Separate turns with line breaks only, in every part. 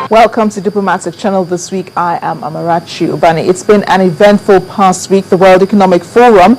Welcome to Diplomatic Channel this week. I am Amarachi Ubani. It's been an eventful past week. The World Economic Forum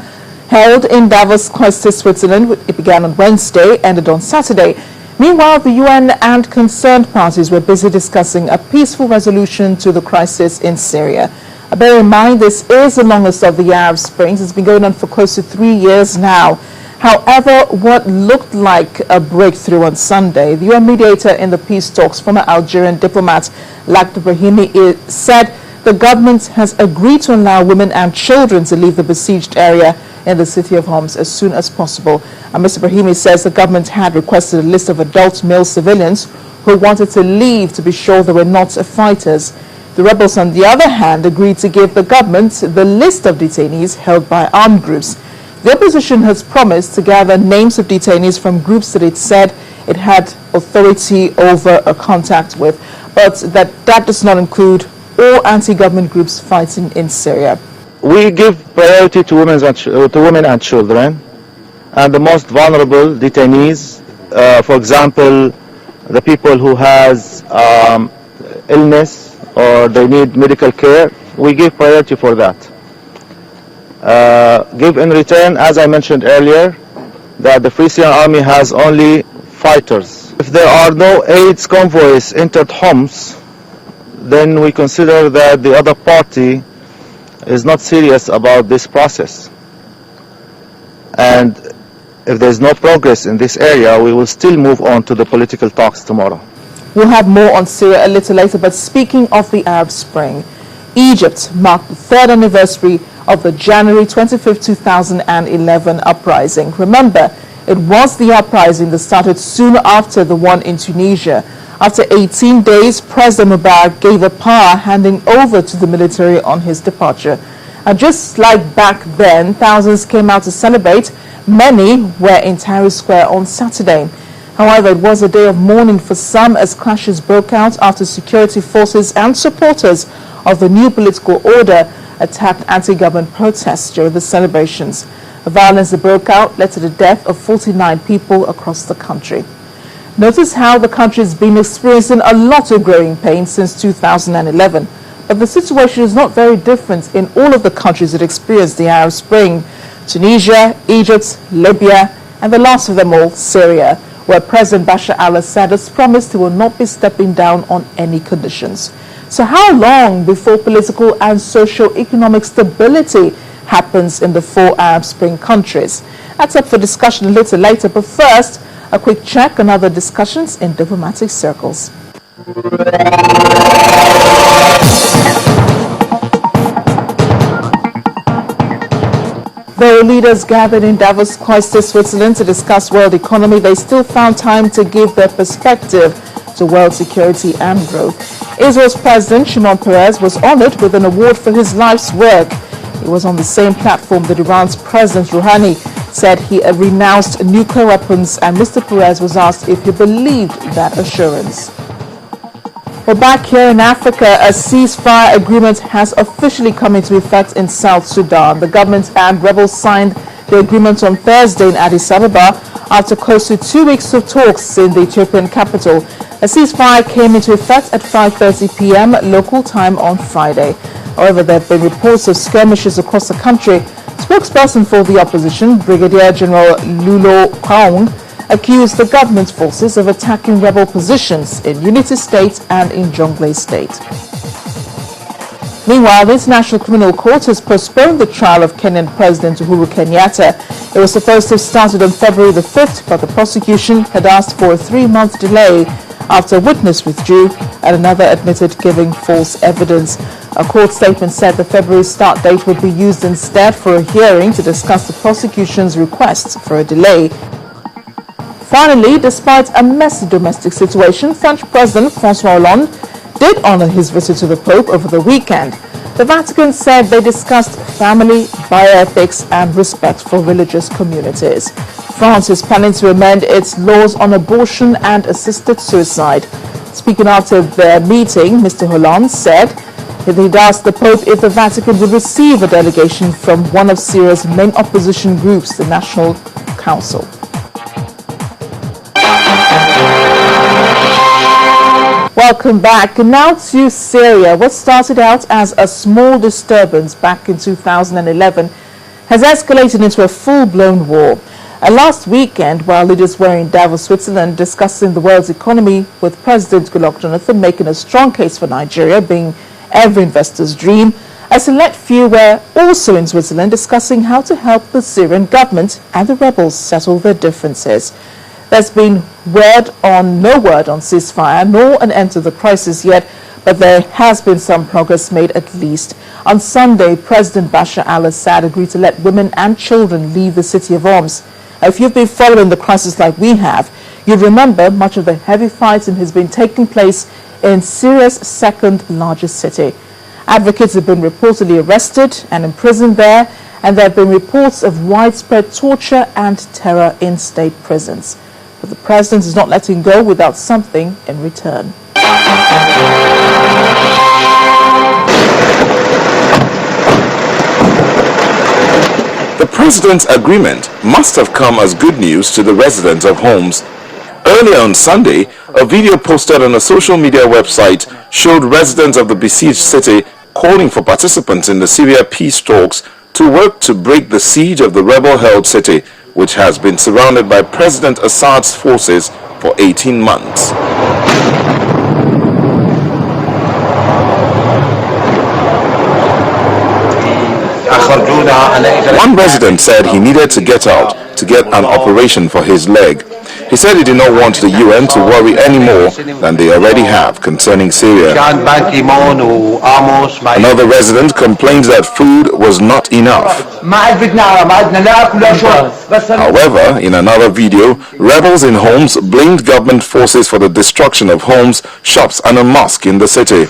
held in Davos, Switzerland. It began on Wednesday, ended on Saturday. Meanwhile, the UN and concerned parties were busy discussing a peaceful resolution to the crisis in Syria. Bear in mind, this is the longest of the Arab Springs. It's been going on for close to 3 years now. However, what looked like a breakthrough on Sunday, the UN mediator in the peace talks, former Algerian diplomat Lakhdar Brahimi, said the government has agreed to allow women and children to leave the besieged area in the city of Homs as soon as possible. And Mr. Brahimi says the government had requested a list of adult male civilians who wanted to leave to be sure they were not fighters. The rebels, on the other hand, agreed to give the government the list of detainees held by armed groups. The opposition has promised to gather names of detainees from groups that it said it had authority over or contact with, but that does not include all anti-government groups fighting in Syria.
We give priority to women and children and the most vulnerable detainees. For example, the people who has illness or they need medical care. We give priority for that. Give in return, as I mentioned earlier, that the Free Syrian Army has only fighters. If there are no AIDS convoys entered Homs, then we consider that the other party is not serious about this process. And if there's no progress in this area, we will still move on to the political talks tomorrow.
We'll have more on Syria a little later, but speaking of the Arab Spring, Egypt marked the third anniversary of the January 25, 2011 uprising. Remember, it was the uprising that started soon after the one in Tunisia. After 18 days, President Mubarak gave up power, handing over to the military on his departure. And just like back then, thousands came out to celebrate. Many were in Tahrir Square on Saturday. However, it was a day of mourning for some as clashes broke out after security forces and supporters of the new political order attacked anti-government protests during the celebrations. The violence that broke out led to the death of 49 people across the country. Notice how the country has been experiencing a lot of growing pain since 2011. But the situation is not very different in all of the countries that experienced the Arab Spring: Tunisia, Egypt, Libya, and the last of them all, Syria, where President Bashar al-Assad has promised he will not be stepping down on any conditions. So how long before political and socio-economic stability happens in the four Arab Spring countries? That's up for discussion a little later, but first, a quick check on other discussions in diplomatic circles. Though leaders gathered in Davos, Switzerland to discuss world economy, they still found time to give their perspective to world security and growth. Israel's President Shimon Peres was honored with an award for his life's work. He was on the same platform that Iran's President Rouhani said he renounced nuclear weapons, and Mr. Peres was asked if he believed that assurance. Well, back here in Africa, a ceasefire agreement has officially come into effect in South Sudan. The government and rebels signed the agreement on Thursday in Addis Ababa after close to 2 weeks of talks in the Ethiopian capital. A ceasefire came into effect at 5:30 p.m. local time on Friday. However, there have been reports of skirmishes across the country. Spokesperson for the opposition, Brigadier General Lulo Kaung, accused the government forces of attacking rebel positions in Unity State and in Jonglei State. Meanwhile, the International Criminal Court has postponed the trial of Kenyan President Uhuru Kenyatta. It was supposed to have started on February the 5th, but the prosecution had asked for a 3-month delay after a witness withdrew and another admitted giving false evidence. A court statement said the February start date would be used instead for a hearing to discuss the prosecution's requests for a delay. Finally, despite a messy domestic situation, French President François Hollande did honor his visit to the Pope over the weekend. The Vatican said they discussed family, bioethics, and respect for religious communities. France is planning to amend its laws on abortion and assisted suicide. Speaking after their meeting, Mr. Hollande said he'd asked the Pope if the Vatican would receive a delegation from one of Syria's main opposition groups, the National Council. Welcome back. Now to Syria. What started out as a small disturbance back in 2011 has escalated into a full-blown war. Last weekend, while leaders were in Davos, Switzerland, discussing the world's economy, with President Goodluck Jonathan making a strong case for Nigeria being every investor's dream, a select few were also in Switzerland discussing how to help the Syrian government and the rebels settle their differences. There's been no word on ceasefire nor an end to the crisis yet, but there has been some progress made at least. On Sunday, President Bashar al-Assad agreed to let women and children leave the city of Homs. If you've been following the crisis like we have, you remember much of the heavy fighting has been taking place in Syria's second largest city. Advocates have been reportedly arrested and imprisoned there, and there have been reports of widespread torture and terror in state prisons. But the president is not letting go without something in return.
The president's agreement must have come as good news to the residents of Homs. Earlier on Sunday, a video posted on a social media website showed residents of the besieged city calling for participants in the Syria peace talks to work to break the siege of the rebel-held city, which has been surrounded by President Assad's forces for 18 months. One resident said he needed to get out to get an operation for his leg. He said he did not want the UN to worry any more than they already have concerning Syria. Another resident complained that food was not enough. However, in another video, rebels in Homs blamed government forces for the destruction of homes, shops and a mosque in the city.